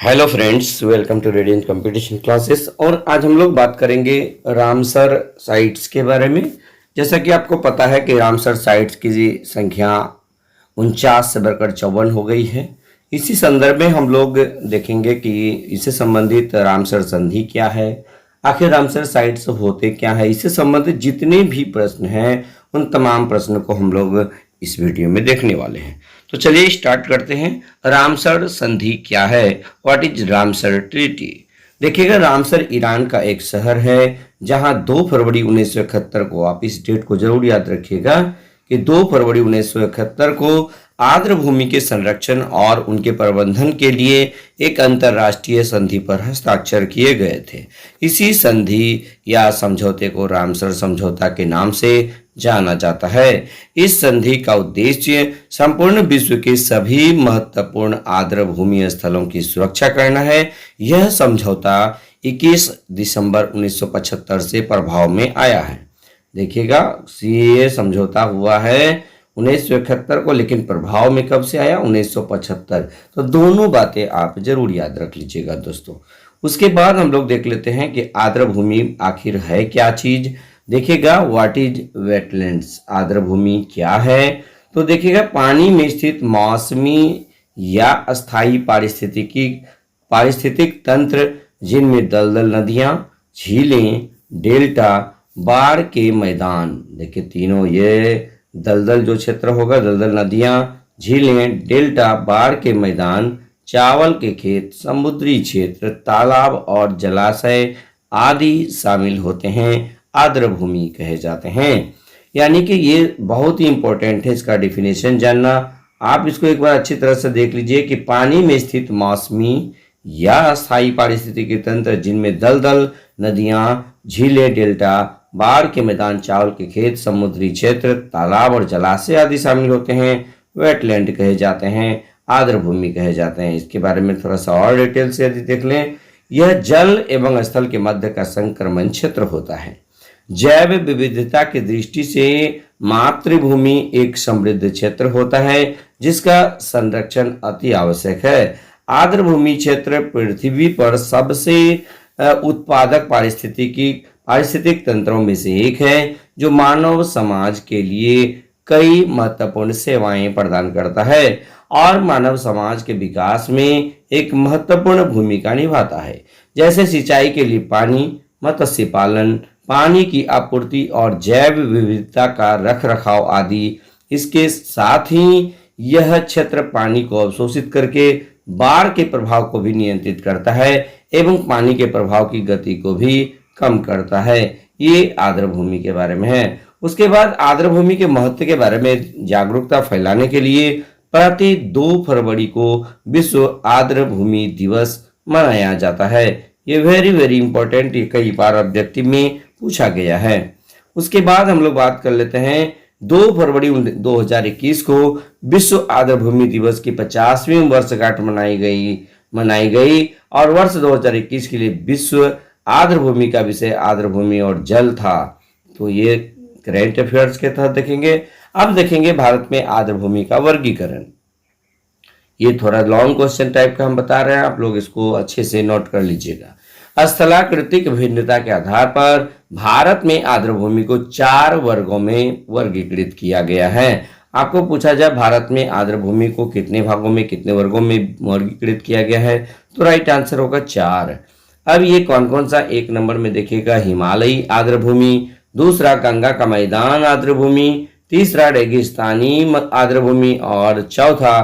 Hello friends, welcome to radiant competition classes. और आज हम लोग बात करेंगे रामसर साइट्स के बारे में। जैसा कि आपको पता है कि रामसर साइट्स की संख्या 49 से बढ़कर 54 हो गई है। इसी संदर्भ में हम लोग देखेंगे कि इससे संबंधित रामसर संधि क्या है, आखिर रामसर साइट्स होते क्या है। इससे संबंधित जितने भी प्रश्न हैं उन तमाम प्रश्नों को हम लोग इस वीडियो में देखने वाले हैं। तो चलिए स्टार्ट करते हैं। रामसर संधि क्या है? What is Ramsar treaty? देखिएगा, रामसर ईरान का एक शहर है जहां 2 फरवरी 1971 को, आप इस डेट को जरूर याद रखिएगा कि 2 फरवरी 1971 को आर्द्र भूमि के संरक्षण और उनके प्रबंधन के लिए एक अंतर्राष्ट्रीय संधि पर हस्ताक्षर किए गए थे। इसी संधि या समझौते को रामसर समझौता के नाम से जाना जाता है। इस संधि का उद्देश्य संपूर्ण विश्व के सभी महत्वपूर्ण आर्द्र भूमि स्थलों की सुरक्षा करना है। यह समझौता 21 दिसंबर 1975 से प्रभाव में आया है। देखिएगा, ये समझौता हुआ है 1971 को, लेकिन प्रभाव में कब से आया? 1975। तो दोनों बातें आप जरूर याद रख लीजिएगा दोस्तों। उसके बाद हम लोग देख लेते हैं कि आर्द्र भूमि आखिर है क्या चीज। देखिएगा, व्हाट इज वेटलैंड्स? आर्द्र भूमि क्या है? तो देखिएगा, पानी में स्थित मौसमी या अस्थायी पारिस्थितिक तंत्र जिनमें दलदल नदियां, झीलें, डेल्टा, बाढ़ के मैदान। देखिए, तीनों ये दलदल जो क्षेत्र होगा, दलदल नदियां, झीलें, डेल्टा, बाढ़ के मैदान, चावल के खेत, समुद्री क्षेत्र, तालाब और जलाशय आदि शामिल होते हैं, आर्द्र भूमि कहे जाते हैं। यानी कि ये बहुत ही इंपॉर्टेंट है इसका डिफिनेशन जानना। आप इसको एक बार अच्छी तरह से देख लीजिए कि पानी में स्थित मौसमी या अस्थायी पारिस्थितिकी तंत्र जिनमें दलदल नदियां, झीलें, डेल्टा, बाढ़ के मैदान, चावल के खेत, समुद्री क्षेत्र, तालाब और जलाशय आदि शामिल होते हैं, वेटलैंड कहे जाते हैं, आर्द्र भूमि कहे जाते हैं। इसके बारे में थोड़ा सा और डिटेल से यदि देख लें, यह जल एवं स्थल के मध्य का संक्रमण क्षेत्र होता है। जैव विविधता की दृष्टि से मातृभूमि एक समृद्ध क्षेत्र होता है जिसका संरक्षण अति आवश्यक है। आर्द्र भूमि क्षेत्र पृथ्वी पर सबसे उत्पादक पारिस्थितिक तंत्रों में से एक है जो मानव समाज के लिए कई महत्वपूर्ण सेवाएं प्रदान करता है और मानव समाज के विकास में एक महत्वपूर्ण भूमिका निभाता है, जैसे सिंचाई के लिए पानी, मत्स्य पालन, पानी की आपूर्ति और जैव विविधता का रखरखाव आदि। इसके साथ ही यह क्षेत्र पानी को अवशोषित करके बाढ़ के प्रभाव को भी नियंत्रित करता है एवं पानी के प्रभाव की गति को भी कम करता है। ये आर्द्र भूमि के बारे में है। उसके बाद आर्द्र भूमि के महत्व के बारे में जागरूकता फैलाने के लिए प्रति 2 फरवरी को विश्व आर्द्र भूमि दिवस मनाया जाता है। ये वेरी वेरी इंपॉर्टेंट, ये कई बार ऑब्जेक्टिव में पूछा गया है। उसके बाद हम लोग बात कर लेते हैं 2 फरवरी 2021 को विश्व आर्द्र भूमि दिवस की 50वीं वर्षगांठ मनाई गई और वर्ष 2021 के लिए विश्व आर्द्र भूमि का विषय आर्द्र भूमि और जल था। तो ये करेंट अफेयर्स के तहत देखेंगे। अब देखेंगे भारत में आर्द्र भूमि का वर्गीकरण। ये थोड़ा लॉन्ग क्वेश्चन टाइप का हम बता रहे हैं, आप लोग इसको अच्छे से नोट कर लीजिएगा। स्थलाकृतिक भिन्नता के आधार पर भारत में आर्द्र भूमि को 4 वर्गों में वर्गीकृत किया गया है। आपको पूछा जाए भारत में आर्द्र भूमि को कितने भागों में, कितने वर्गों में वर्गीकृत किया गया है, तो राइट आंसर होगा 4। अब ये कौन कौन सा? 1 नंबर में देखिएगा हिमालयी आर्द्र भूमि, दूसरा गंगा का मैदान आर्द्र भूमि, तीसरा रेगिस्तानी आर्द्र भूमि और चौथा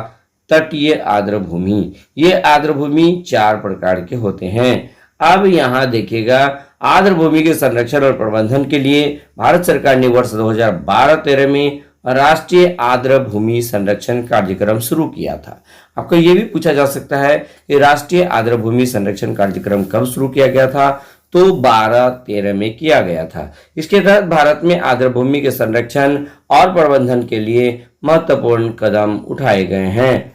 तटीय आर्द्र भूमि। ये आर्द्र भूमि 4 प्रकार के होते हैं। अब यहाँ देखिएगा, आर्द्र भूमि के संरक्षण और प्रबंधन के लिए भारत सरकार ने वर्ष 2012-13 में राष्ट्रीय आर्द्र भूमि संरक्षण कार्यक्रम शुरू किया था। आपको ये भी पूछा जा सकता है कि राष्ट्रीय आर्द्र भूमि संरक्षण कार्यक्रम कब शुरू किया गया था? तो 12-13 में किया गया था। इसके तहत भारत में आर्द्र भूमि के संरक्षण और प्रबंधन के लिए महत्वपूर्ण कदम उठाए गए हैं।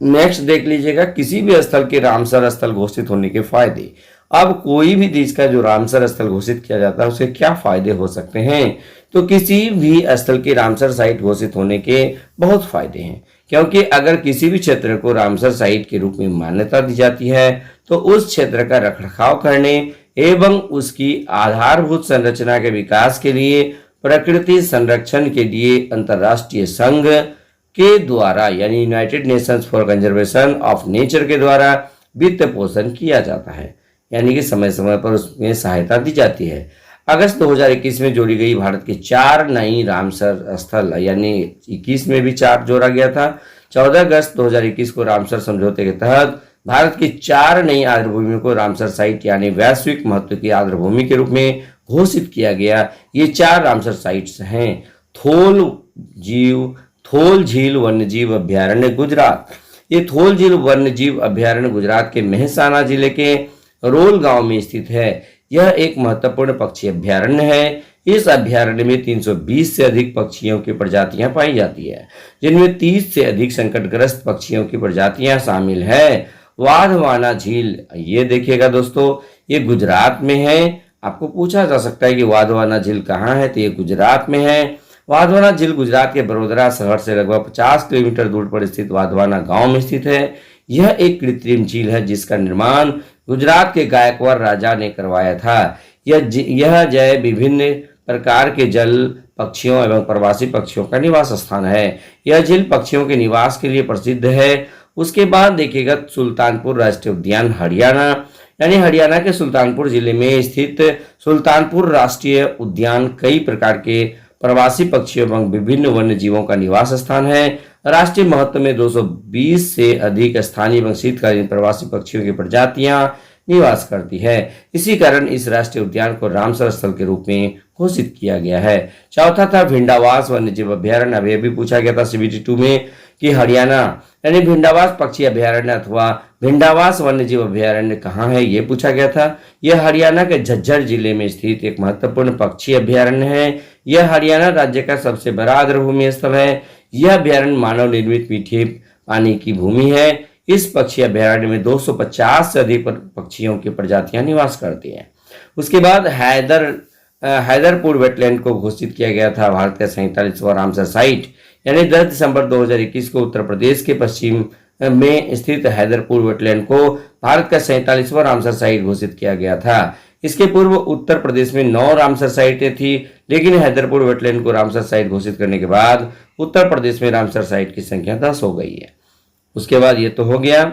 नेक्स्ट देख लीजिएगा, किसी भी स्थल के रामसर स्थल घोषित होने के फायदे। अब कोई भी देश का जो रामसर स्थल घोषित किया जाता है उसके क्या फायदे हो सकते हैं? तो किसी भी स्थल की रामसर साइट घोषित होने के बहुत फायदे हैं, क्योंकि अगर किसी भी क्षेत्र को रामसर साइट के रूप में मान्यता दी जाती है तो उस क्षेत्र का रखरखाव करने एवं उसकी आधारभूत संरचना के विकास के लिए प्रकृति संरक्षण के लिए अंतर्राष्ट्रीय संघ के द्वारा यानी United Nations for conservation of nature के द्वारा वित्त पोषण किया जाता है, यानी कि समय समय पर उसमें सहायता दी जाती है। अगस्त 2021 में जोड़ी गई भारत की 4 नई रामसर स्थल, यानी 21 में भी 4 जोड़ा गया था। 14 अगस्त 2021 को रामसर समझौते के तहत भारत की 4 नई आर्द्रभूमियों को रामसर साइट यानी वैश्विक महत्व की आर्द्रभूमि के रूप में घोषित किया गया। ये 4 रामसर साइट्स हैं। थोल झील वन्यजीव अभ्यारण्य गुजरात। ये थोल झील वन्यजीव अभ्यारण्य गुजरात के मेहसाना जिले के रोल गांव में स्थित है। यह एक महत्वपूर्ण पक्षी अभ्यारण्य है। इस अभ्यारण्य में 320 से अधिक पक्षियों की प्रजातियां पाई जाती है, जिनमें 30 से अधिक संकटग्रस्त पक्षियों की प्रजातियां शामिल है। वाधवाना झील, ये देखिएगा दोस्तों, ये गुजरात में है। आपको पूछा जा सकता है कि वाधवाना झील कहाँ है, तो ये गुजरात में है। वाधवाना झील गुजरात के बड़ोदरा शहर से लगभग 50 किलोमीटर दूर पर स्थित वाधवाना गांव में स्थित है। यह एक कृत्रिम झील है जिसका निर्माण गुजरात के गायकवाड़ राजा ने करवाया था। यह जय विभिन्न प्रकार के जल पक्षियों एवं प्रवासी पक्षियों का निवास स्थान है। यह झील पक्षियों के निवास के लिए प्रसिद्ध है। उसके बाद देखिएगा सुल्तानपुर राष्ट्रीय उद्यान हरियाणा, यानी हरियाणा के सुल्तानपुर जिले में स्थित सुल्तानपुर राष्ट्रीय उद्यान कई प्रकार के प्रवासी पक्षियों एवं विभिन्न वन्य जीवों का निवास स्थान है। राष्ट्रीय महत्व में 220 से अधिक स्थानीय एवं शीतकालीन प्रवासी पक्षियों की प्रजातियां निवास करती है। इसी कारण इस राष्ट्रीय उद्यान को रामसर स्थल के रूप में घोषित किया गया है। चौथा था भिंडावास वन्यजीव अभ्यारण्य। अब यह भी पूछा गया था CBT 2 में कि हरियाणा यानी भिंडावास पक्षी अभ्यारण्य अथवा भिंडावास वन्यजीव अभ्यारण्य कहाँ है, ये पूछा गया था। यह हरियाणा के झज्जर जिले में स्थित एक महत्वपूर्ण पक्षी अभ्यारण्य है। यह हरियाणा राज्य का सबसे बड़ा आर्द्रभूमि स्थल है। यह अभ्यारण्य मानव निर्मित मीठे पानी की भूमि है। इस पक्षी अभ्यारण्य में 250 से अधिक पक्षियों की प्रजातियां निवास करती हैं। उसके बाद हैदरपुर वेटलैंड को घोषित किया गया था भारत का 47वां रामसर साइट, यानी 10 दिसंबर 2021 को उत्तर प्रदेश के पश्चिम में स्थित हैदरपुर वेटलैंड को भारत का 47वां रामसर साइट घोषित किया गया था। इसके पूर्व उत्तर प्रदेश में 9 रामसर साइटें थी, लेकिन हैदरपुर वेटलैंड को रामसर साइट घोषित करने के बाद उत्तर प्रदेश में रामसर साइट की संख्या 10 हो गई है। उसके बाद ये तो हो गया,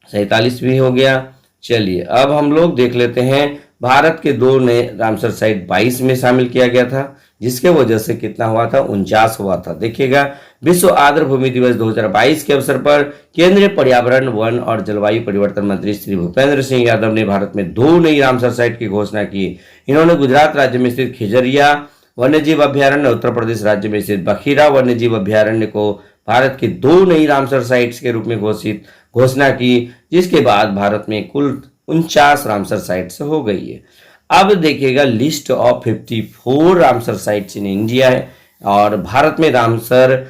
47 भी हो गया। चलिए अब हम लोग देख लेते हैं भारत के 2 नए रामसर साइट 22 में शामिल किया गया था, जिसके वजह से कितना हुआ था, 49 हुआ था। देखिएगा, विश्व आर्द्रभूमि दिवस 2022 के अवसर पर केंद्रीय पर्यावरण, वन और जलवायु परिवर्तन मंत्री श्री भूपेंद्र सिंह यादव ने भारत में 2 नई रामसर साइट की घोषणा की। इन्होंने गुजरात राज्य में स्थित खिजरिया वन्यजीव अभ्यारण्य, उत्तर प्रदेश राज्य में स्थित बखीरा वन्यजीव अभ्यारण्य को भारत के 2 नई रामसर साइट्स के रूप में घोषणा की, जिसके बाद भारत में कुल 49 रामसर साइट्स हो गई है। अब देखिएगा list of 54 Ramsar sites in India है, और भारत में रामसर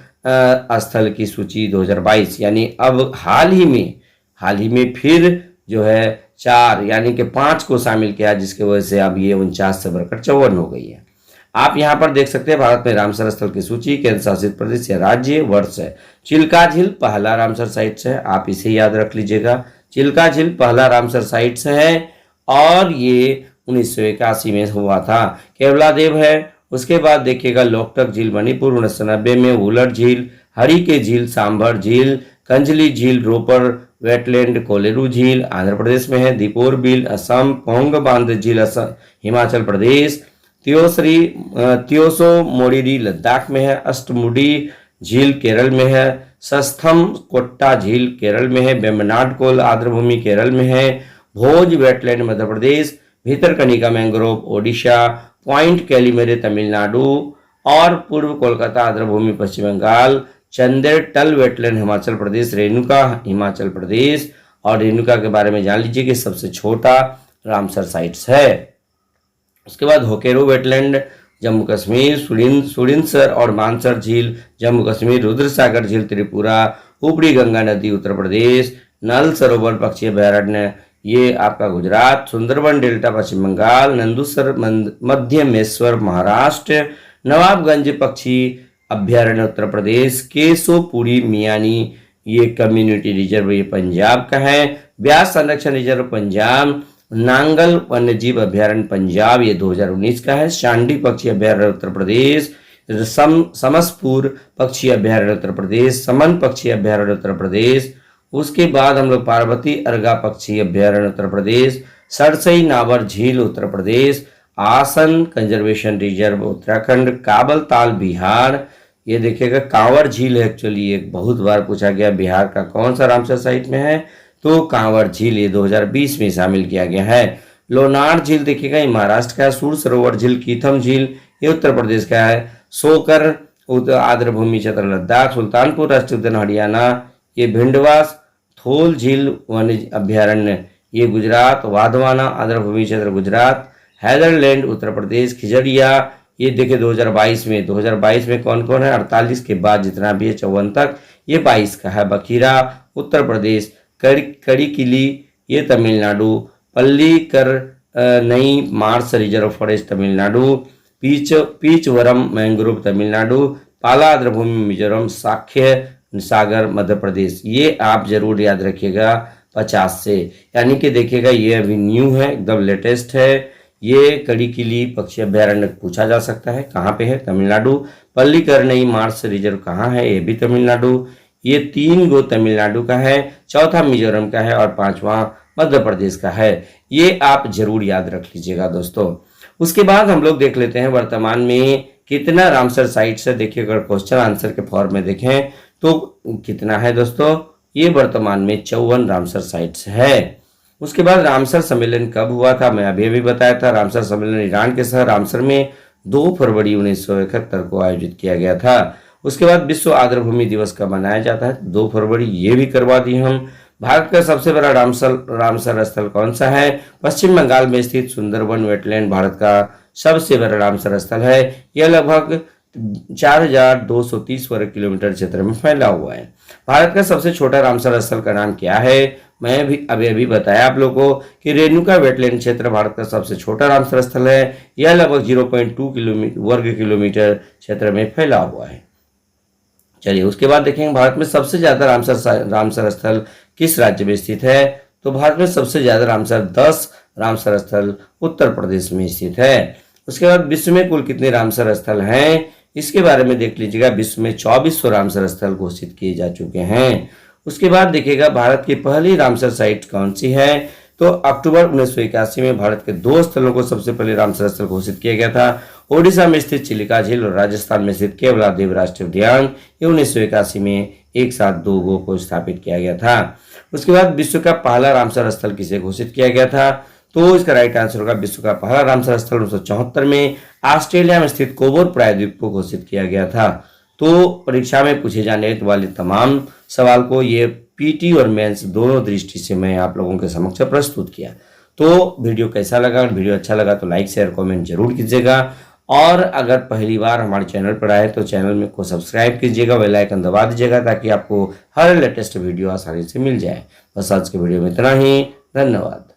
स्थल की सूची 2022 यानी अब हाल ही में फिर जो है 4 यानी कि 5 को शामिल किया, जिसकी वजह से अब ये 49 से बढ़कर 54 हो गई है। आप यहाँ पर देख सकते हैं भारत में रामसर स्थल की सूची, केंद्र शासित प्रदेश या राज्य, वर्ष है। चिल्का झील पहला रामसर साइट्स है, आप इसे याद रख लीजिएगा। चिल्का झील पहला रामसर साइट्स है और ये 1981 में हुआ था। केवलादेव है। उसके बाद देखिएगा लोकटक झील मणिपुर 1990 में, वुलर झील, हरिके झील, सांभर झील, कंजली झील, रोपर वेटलैंड, कोलेरू झील आंध्र प्रदेश में है, दीपोर बिल असम, पोंग बांध झील हिमाचल प्रदेश, त्योसो मोरिरी लद्दाख में है, अष्टमुडी झील केरल में है, सस्थम कोट्टा झील केरल में है, बेम्बनाड कोल आर्द्रभूमि केरल में है, भोज wetland Madhya Pradesh, Bhitarkanika mangrove Odisha, point कैलिमेरे Tamil Nadu और पूर्व कोलकाता आर्द्रभूमि पश्चिम बंगाल, चंदेर टल वेटलैंड हिमाचल प्रदेश, रेणुका हिमाचल प्रदेश। और रेणुका के बारे में जान लीजिए कि सबसे छोटा रामसर साइट्स है। उसके बाद होकेरो वेटलैंड जम्मू कश्मीर, सुरिनसर और मानसर झील जम्मू कश्मीर, रुद्रसागर झील त्रिपुरा, ऊपरी गंगा नदी उत्तर प्रदेश, नल सरोवर पक्षी अभ्यारण्य ये आपका गुजरात, सुंदरबन डेल्टा पश्चिम बंगाल, नंदूसर मध्यमेश्वर महाराष्ट्र, नवाबगंज पक्षी अभ्यारण्य उत्तर प्रदेश, केशोपुरी मियानी ये कम्युनिटी रिजर्व ये पंजाब का है, ब्यास संरक्षण रिजर्व पंजाब, नांगल वन्यजीव अभ्यारण्य पंजाब ये 2019 का है, शांडी पक्षी अभ्यारण्य उत्तर प्रदेश, समसपुर पक्षी अभ्यारण्य उत्तर प्रदेश, समन पक्षी अभ्यारण्य उत्तर प्रदेश। उसके बाद हम लोग पार्वती अर्गा पक्षी अभ्यारण्य उत्तर प्रदेश, सरसई नावर झील उत्तर प्रदेश, आसन कंजर्वेशन रिजर्व उत्तराखंड, काबल ताल बिहार। ये देखिएगा कांवर झील है, एक्चुअली एक बहुत बार पूछा गया बिहार का कौन सा रामसर साइट में है, तो कांवर झील ये 2020 में शामिल किया गया है। लोनार झील देखिएगा ये महाराष्ट्र का है, सूर सरोवर झील, कीथम झील ये उत्तर प्रदेश का है, सोकर आर्द्र भूमि क्षेत्र लद्दाख, सुल्तानपुर राष्ट्रीय उद्यान हरियाणा, ये भिंडवास थोल झील वन्य अभ्यारण्य ये गुजरात, वाधवाना आर्द्र भूमि क्षेत्र गुजरात, हैदरलैंड उत्तर प्रदेश, खिजड़िया ये देखिए 2022 में कौन कौन है, 48 के बाद जितना भी है 54 तक ये 22 का है, बखीरा उत्तर प्रदेश, कड़ीकिली ये Tamil Nadu, Pallikaranai marsh reserve forest Tamil Nadu, Pichavaram mangrove Tamil Nadu, पाला आर्द्र भूमि मिजोरम, साख्य सागर मध्य प्रदेश। ये आप जरूर याद रखिएगा 50 से, यानी कि देखिएगा ये अभी न्यू है, एकदम लेटेस्ट है। ये कड़ीकिली पक्षी अभ्यारण्य पूछा जा सकता है, कहाँ पे है, तमिलनाडु। पल्लीकरनई मार्स रिजर्व कहाँ है, ये भी तमिलनाडु। ये 3 गो तमिलनाडु का है, चौथा मिजोरम का है और 5वां मध्य प्रदेश का है। ये आप जरूर याद रख लीजिएगा दोस्तों। उसके बाद हम लोग देख लेते हैं वर्तमान में कितना रामसर साइट्स है। देखिए अगर क्वेश्चन आंसर के फॉर्म में देखें तो कितना है दोस्तों, ये वर्तमान में 54 रामसर साइट्स है। उसके बाद रामसर सम्मेलन कब हुआ था, मैं अभी बताया था। रामसर सम्मेलन ईरान के शहर रामसर में 2 फरवरी 1971 को आयोजित किया गया था। उसके बाद विश्व आर्द्र भूमि दिवस कब मनाया जाता है, 2 फरवरी, ये भी करवा दी हम। भारत का सबसे बड़ा रामसर स्थल कौन सा है, पश्चिम बंगाल में स्थित सुंदरबन वेटलैंड भारत का सबसे बड़ा रामसर स्थल है। यह लगभग 4230 वर्ग किलोमीटर क्षेत्र में फैला हुआ है। भारत का सबसे छोटा रामसर स्थल का नाम क्या है, मैं भी अभी बताया आप लोगों को कि रेणुका वेटलैंड क्षेत्र भारत का सबसे छोटा रामसर स्थल है। यह लगभग 0.2 वर्ग किलोमीटर क्षेत्र में फैला हुआ है। चलिए उसके बाद देखेंगे भारत में सबसे ज्यादा रामसर स्थल किस राज्य में स्थित है, तो भारत में सबसे ज्यादा 10 रामसर स्थल उत्तर प्रदेश में स्थित है। उसके बाद विश्व में कुल कितने रामसर स्थल हैं, इसके बारे में देख लीजिएगा। विश्व में 2400 रामसर स्थल घोषित किए जा चुके हैं। उसके बाद देखिएगा भारत की पहली रामसर साइट कौन सी है, तो अक्टूबर 1981 में भारत के 2 स्थलों को सबसे पहले रामसर स्थल घोषित किया गया था। ओडिशा में स्थित चिलिका झील और राजस्थान में स्थित केवलादेव राष्ट्रीय उद्यान, ये 1981 में एक साथ 2 गो को स्थापित किया गया था। उसके बाद विश्व का पहला रामसर स्थल किसे घोषित किया गया था, तो इसका राइट आंसर होगा विश्व का पहला रामसर स्थल 1974 में ऑस्ट्रेलिया में स्थित कोबोर प्रायद्वीप को घोषित किया गया था। तो परीक्षा में पूछे जाने वाले तमाम सवाल को ये पीटी और मेंस दोनों दृष्टि से मैं आप लोगों के समक्ष प्रस्तुत किया। तो वीडियो कैसा लगा, वीडियो अच्छा लगा तो लाइक शेयर कमेंट जरूर कीजिएगा, और अगर पहली बार हमारे चैनल पर आए तो चैनल में को सब्सक्राइब कीजिएगा, बेल आइकन दबा दीजिएगा ताकि आपको हर लेटेस्ट वीडियो आसानी से मिल जाए। बस आज के वीडियो में इतना ही, धन्यवाद।